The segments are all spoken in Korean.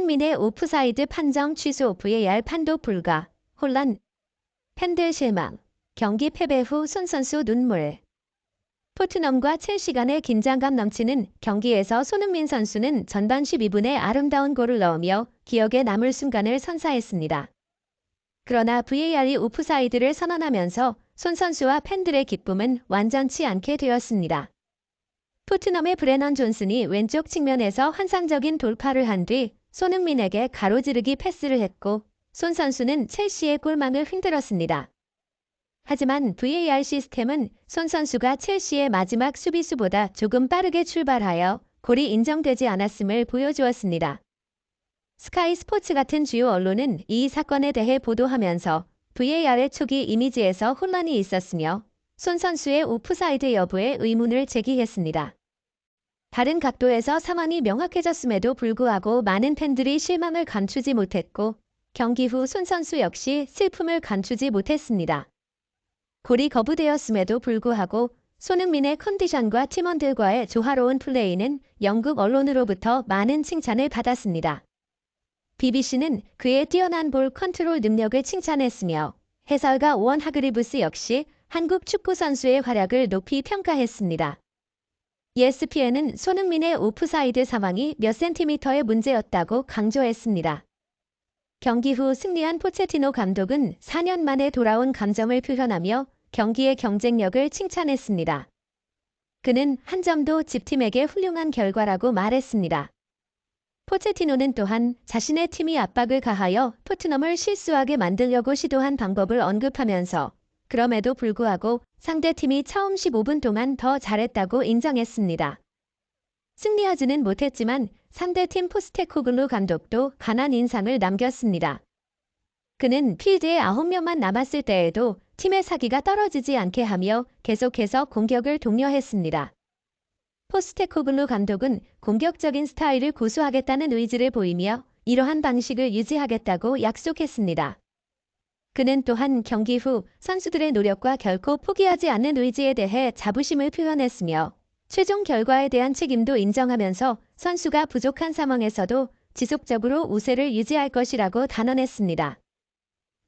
손흥민의 오프사이드 판정 취소 VAR 판독 불가. 혼란. 팬들 실망. 경기 패배 후 손 선수 눈물. 토트넘과 첼시 간의 긴장감 넘치는 경기에서 손흥민 선수는 전반 12분에 아름다운 골을 넣으며 기억에 남을 순간을 선사했습니다. 그러나 VAR이 오프사이드를 선언하면서 손 선수와 팬들의 기쁨은 완전치 않게 되었습니다. 토트넘의 브레넌 존슨이 왼쪽 측면에서 환상적인 돌파를 한 뒤 손흥민에게 가로지르기 패스를 했고 손 선수는 첼시의 골망을 흔들었습니다. 하지만 VAR 시스템은 손 선수가 첼시의 마지막 수비수보다 조금 빠르게 출발하여 골이 인정되지 않았음을 보여주었습니다. 스카이 스포츠 같은 주요 언론은 이 사건에 대해 보도하면서 VAR의 초기 이미지에서 혼란이 있었으며 손 선수의 오프사이드 여부에 의문을 제기했습니다. 다른 각도에서 상황이 명확해졌음에도 불구하고 많은 팬들이 실망을 감추지 못했고 경기 후 손 선수 역시 슬픔을 감추지 못했습니다. 골이 거부되었음에도 불구하고 손흥민의 컨디션과 팀원들과의 조화로운 플레이는 영국 언론으로부터 많은 칭찬을 받았습니다. BBC는 그의 뛰어난 볼 컨트롤 능력을 칭찬했으며 해설가 오원 하그리브스 역시 한국 축구 선수의 활약을 높이 평가했습니다. ESPN은 손흥민의 오프사이드 상황이 몇 센티미터의 문제였다고 강조했습니다. 경기 후 승리한 포체티노 감독은 4년 만에 돌아온 감정을 표현하며 경기의 경쟁력을 칭찬했습니다. 그는 한 점도 집팀에게 훌륭한 결과라고 말했습니다. 포체티노는 또한 자신의 팀이 압박을 가하여 토트넘을 실수하게 만들려고 시도한 방법을 언급하면서 그럼에도 불구하고 상대팀이 처음 15분 동안 더 잘했다고 인정했습니다. 승리하지는 못했지만 상대팀 포스테코글루 감독도 강한 인상을 남겼습니다. 그는 필드에 9명만 남았을 때에도 팀의 사기가 떨어지지 않게 하며 계속해서 공격을 독려했습니다. 포스테코글루 감독은 공격적인 스타일을 고수하겠다는 의지를 보이며 이러한 방식을 유지하겠다고 약속했습니다. 그는 또한 경기 후 선수들의 노력과 결코 포기하지 않는 의지에 대해 자부심을 표현했으며 최종 결과에 대한 책임도 인정하면서 선수가 부족한 상황에서도 지속적으로 우세를 유지할 것이라고 단언했습니다.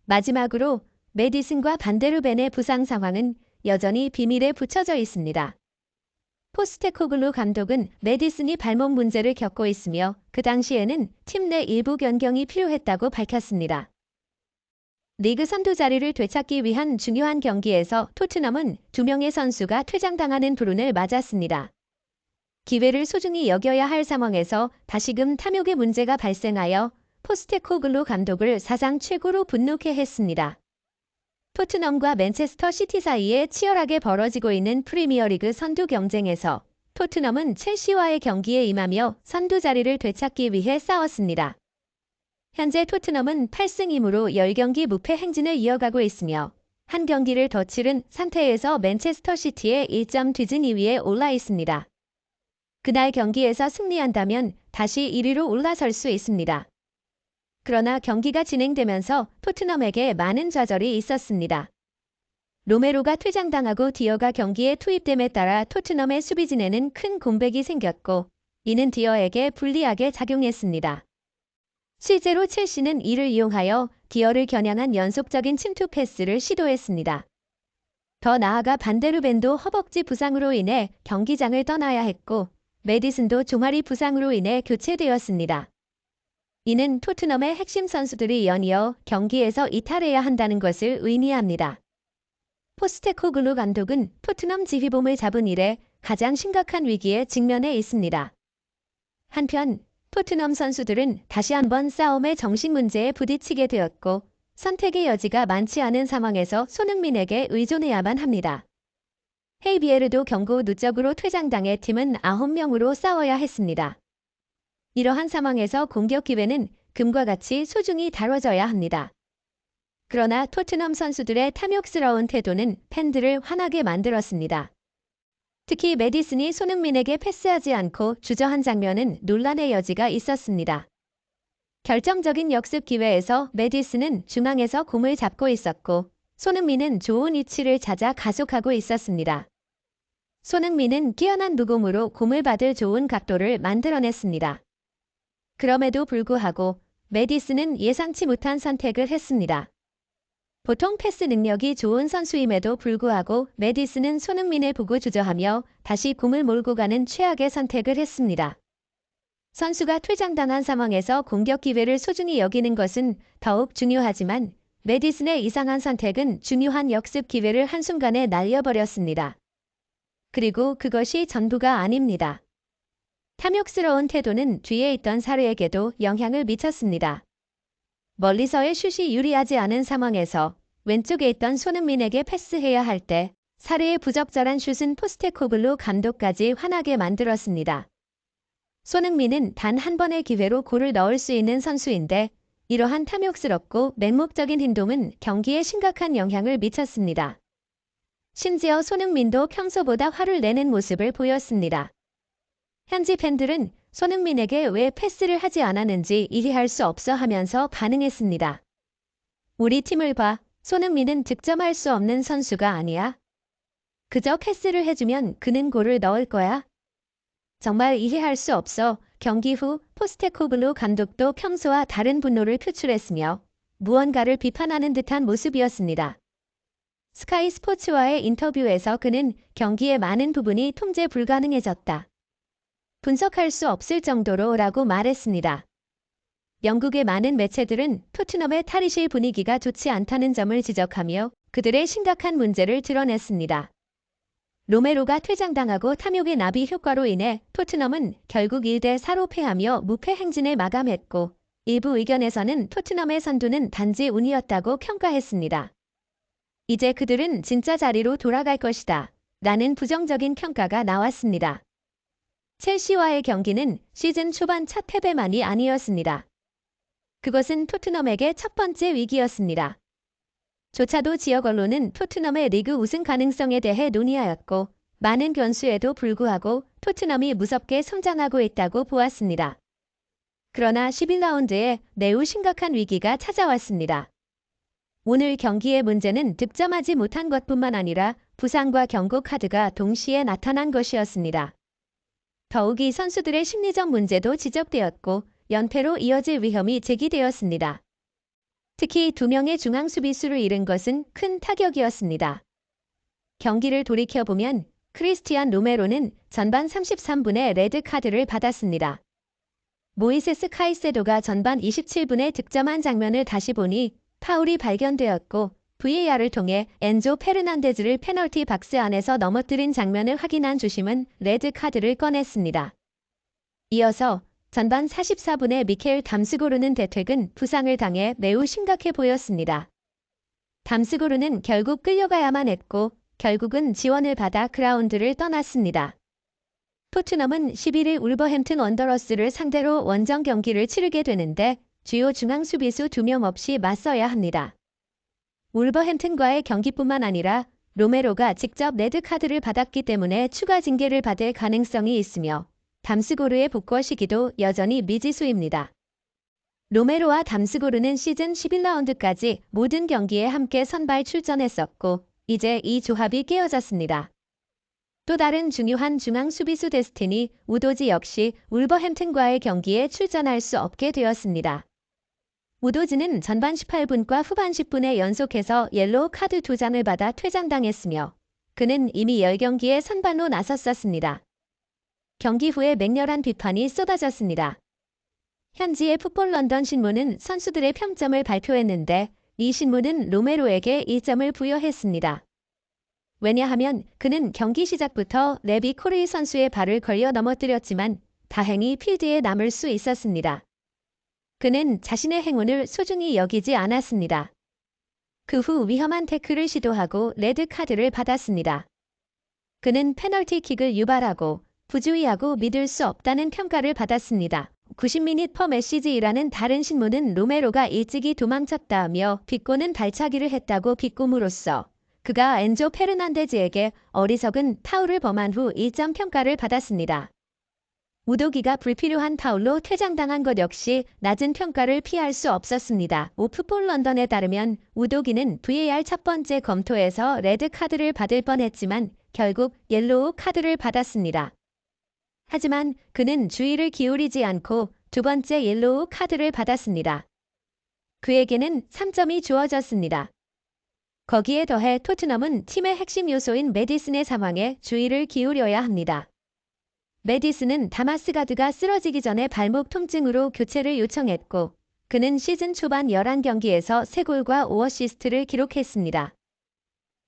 마지막으로 메디슨과 반데르벤의 부상 상황은 여전히 비밀에 붙여져 있습니다. 포스테코글루 감독은 메디슨이 발목 문제를 겪고 있으며 그 당시에는 팀 내 일부 변경이 필요했다고 밝혔습니다. 리그 선두 자리를 되찾기 위한 중요한 경기에서 토트넘은 2명의 선수가 퇴장당하는 불운을 맞았습니다. 기회를 소중히 여겨야 할 상황에서 다시금 탐욕의 문제가 발생하여 포스테코글루 감독을 사상 최고로 분노케 했습니다. 토트넘과 맨체스터 시티 사이에 치열하게 벌어지고 있는 프리미어리그 선두 경쟁에서 토트넘은 첼시와의 경기에 임하며 선두 자리를 되찾기 위해 싸웠습니다. 현재 토트넘은 8승 2무로 10경기 무패 행진을 이어가고 있으며 한 경기를 더 치른 상태에서 맨체스터 시티에 1점 뒤진 2위에 올라 있습니다. 그날 경기에서 승리한다면 다시 1위로 올라설 수 있습니다. 그러나 경기가 진행되면서 토트넘에게 많은 좌절이 있었습니다. 로메로가 퇴장당하고 디어가 경기에 투입됨에 따라 토트넘의 수비진에는 큰 공백이 생겼고 이는 디어에게 불리하게 작용했습니다. 실제로 첼시는 이를 이용하여 디어를 겨냥한 연속적인 침투 패스를 시도했습니다. 더 나아가 반데르벤도 허벅지 부상으로 인해 경기장을 떠나야 했고 메디슨도 종아리 부상으로 인해 교체되었습니다. 이는 토트넘의 핵심 선수들이 연이어 경기에서 이탈해야 한다는 것을 의미합니다. 포스테코글루 감독은 토트넘 지휘봉을 잡은 이래 가장 심각한 위기에 직면해 있습니다. 한편 토트넘 선수들은 다시 한번 싸움의 정신 문제에 부딪히게 되었고 선택의 여지가 많지 않은 상황에서 손흥민에게 의존해야만 합니다. 헤이비에르도 경고 누적으로 퇴장당해 팀은 9명으로 싸워야 했습니다. 이러한 상황에서 공격 기회는 금과 같이 소중히 다뤄져야 합니다. 그러나 토트넘 선수들의 탐욕스러운 태도는 팬들을 화나게 만들었습니다. 특히 메디슨이 손흥민에게 패스하지 않고 주저한 장면은 논란의 여지가 있었습니다. 결정적인 역습 기회에서 메디슨은 중앙에서 공을 잡고 있었고 손흥민은 좋은 위치를 찾아 가속하고 있었습니다. 손흥민은 뛰어난 무공으로 공을 받을 좋은 각도를 만들어냈습니다. 그럼에도 불구하고 메디슨은 예상치 못한 선택을 했습니다. 보통 패스 능력이 좋은 선수임에도 불구하고 메디슨은 손흥민을 보고 주저하며 다시 공을 몰고 가는 최악의 선택을 했습니다. 선수가 퇴장당한 상황에서 공격 기회를 소중히 여기는 것은 더욱 중요하지만 메디슨의 이상한 선택은 중요한 역습 기회를 한순간에 날려버렸습니다. 그리고 그것이 전부가 아닙니다. 탐욕스러운 태도는 뒤에 있던 사르에게도 영향을 미쳤습니다. 멀리서의 슛이 유리하지 않은 상황에서 왼쪽에 있던 손흥민에게 패스해야 할 때 사르의 부적절한 슛은 포스테코글루 감독까지 화나게 만들었습니다. 손흥민은 단 한 번의 기회로 골을 넣을 수 있는 선수인데 이러한 탐욕스럽고 맹목적인 행동은 경기에 심각한 영향을 미쳤습니다. 심지어 손흥민도 평소보다 화를 내는 모습을 보였습니다. 현지 팬들은 손흥민에게 왜 패스를 하지 않았는지 이해할 수 없어 하면서 반응했습니다. 우리 팀을 봐. 손흥민은 득점할 수 없는 선수가 아니야. 그저 패스를 해주면 그는 골을 넣을 거야. 정말 이해할 수 없어. 경기 후 포스테코글루 감독도 평소와 다른 분노를 표출했으며 무언가를 비판하는 듯한 모습이었습니다. 스카이 스포츠와의 인터뷰에서 그는 경기의 많은 부분이 통제 불가능해졌다. 분석할 수 없을 정도로 라고 말했습니다. 영국의 많은 매체들은 토트넘의 탈의실 분위기가 좋지 않다는 점을 지적하며 그들의 심각한 문제를 드러냈습니다. 로메로가 퇴장당하고 탐욕의 나비 효과로 인해 토트넘은 결국 1대4로 패하며 무패 행진을 마감했고 일부 의견에서는 토트넘의 선두는 단지 운이었다고 평가했습니다. 이제 그들은 진짜 자리로 돌아갈 것이다. 라는 부정적인 평가가 나왔습니다. 첼시와의 경기는 시즌 초반 첫 패배만이 아니었습니다. 그것은 토트넘에게 첫 번째 위기였습니다. 조차도 지역 언론은 토트넘의 리그 우승 가능성에 대해 논의하였고 많은 변수에도 불구하고 토트넘이 무섭게 성장하고 있다고 보았습니다. 그러나 11라운드에 매우 심각한 위기가 찾아왔습니다. 오늘 경기의 문제는 득점하지 못한 것뿐만 아니라 부상과 경고 카드가 동시에 나타난 것이었습니다. 더욱이 선수들의 심리적 문제도 지적되었고 연패로 이어질 위험이 제기되었습니다. 특히 2명의 중앙 수비수를 잃은 것은 큰 타격이었습니다. 경기를 돌이켜보면 크리스티안 로메로는 전반 33분에 레드카드를 받았습니다. 모이세스 카이세도가 전반 27분에 득점한 장면을 다시 보니 파울이 발견되었고 VAR을 통해 엔조 페르난데즈를 페널티 박스 안에서 넘어뜨린 장면을 확인한 주심은 레드카드를 꺼냈습니다. 이어서 전반 44분에 미케일 담스고르는 대퇴근 부상을 당해 매우 심각해 보였습니다. 담스고르는 결국 끌려가야만 했고 결국은 지원을 받아 그라운드를 떠났습니다. 토트넘은 11일 울버햄튼 원더러스를 상대로 원정 경기를 치르게 되는데 주요 중앙 수비수 2명 없이 맞서야 합니다. 울버햄튼과의 경기뿐만 아니라 로메로가 직접 레드카드를 받았기 때문에 추가 징계를 받을 가능성이 있으며 담스고르의 복귀 시기도 여전히 미지수입니다. 로메로와 담스고르는 시즌 11라운드까지 모든 경기에 함께 선발 출전했었고 이제 이 조합이 깨어졌습니다. 또 다른 중요한 중앙 수비수 데스티니 우도지 역시 울버햄튼과의 경기에 출전할 수 없게 되었습니다. 우도지는 전반 18분과 후반 10분에 연속해서 옐로우 카드 2장을 받아 퇴장당했으며 그는 이미 10경기에 선발로 나섰었습니다. 경기 후에 맹렬한 비판이 쏟아졌습니다. 현지의 풋볼 런던 신문은 선수들의 평점을 발표했는데 이 신문은 로메로에게 1점을 부여했습니다. 왜냐하면 그는 경기 시작부터 레비 코르이 선수의 발을 걸려 넘어뜨렸지만 다행히 필드에 남을 수 있었습니다. 그는 자신의 행운을 소중히 여기지 않았습니다. 그 후 위험한 태클을 시도하고 레드카드를 받았습니다. 그는 페널티킥을 유발하고 부주의하고 믿을 수 없다는 평가를 받았습니다. 90미닛 퍼 메시지이라는 다른 신문은 로메로가 일찍이 도망쳤다며 비꼬는 발차기를 했다고 비꿈으로써 그가 엔조 페르난데즈에게 어리석은 파울을 범한 후 1점 평가를 받았습니다. 우도기가 불필요한 파울로 퇴장당한 것 역시 낮은 평가를 피할 수 없었습니다. 풋볼 런던에 따르면 우도기는 VAR 첫 번째 검토에서 레드카드를 받을 뻔했지만 결국 옐로우 카드를 받았습니다. 하지만 그는 주의를 기울이지 않고 두 번째 옐로우 카드를 받았습니다. 그에게는 3점이 주어졌습니다. 거기에 더해 토트넘은 팀의 핵심 요소인 메디슨의 상황에 주의를 기울여야 합니다. 메디슨은 다마스가드가 쓰러지기 전에 발목 통증으로 교체를 요청했고 그는 시즌 초반 11경기에서 3골과 5어시스트를 기록했습니다.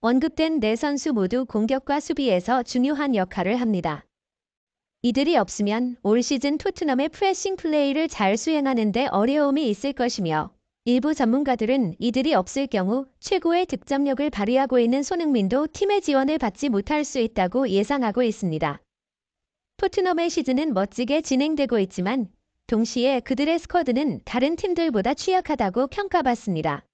언급된 네 선수 모두 공격과 수비에서 중요한 역할을 합니다. 이들이 없으면 올 시즌 토트넘의 프레싱 플레이를 잘 수행하는 데 어려움이 있을 것이며 일부 전문가들은 이들이 없을 경우 최고의 득점력을 발휘하고 있는 손흥민도 팀의 지원을 받지 못할 수 있다고 예상하고 있습니다. 토트넘의 시즌은 멋지게 진행되고 있지만 동시에 그들의 스쿼드는 다른 팀들보다 취약하다고 평가받습니다.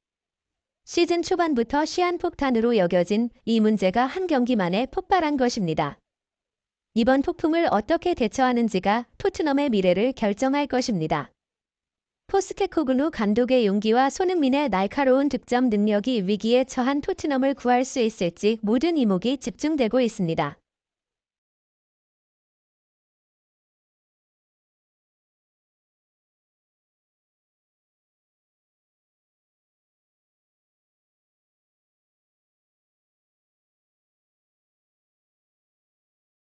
시즌 초반부터 시한폭탄으로 여겨진 이 문제가 한 경기 만에 폭발한 것입니다. 이번 폭풍을 어떻게 대처하는지가 토트넘의 미래를 결정할 것입니다. 포스테코글루 감독의 용기와 손흥민의 날카로운 득점 능력이 위기에 처한 토트넘을 구할 수 있을지 모든 이목이 집중되고 있습니다.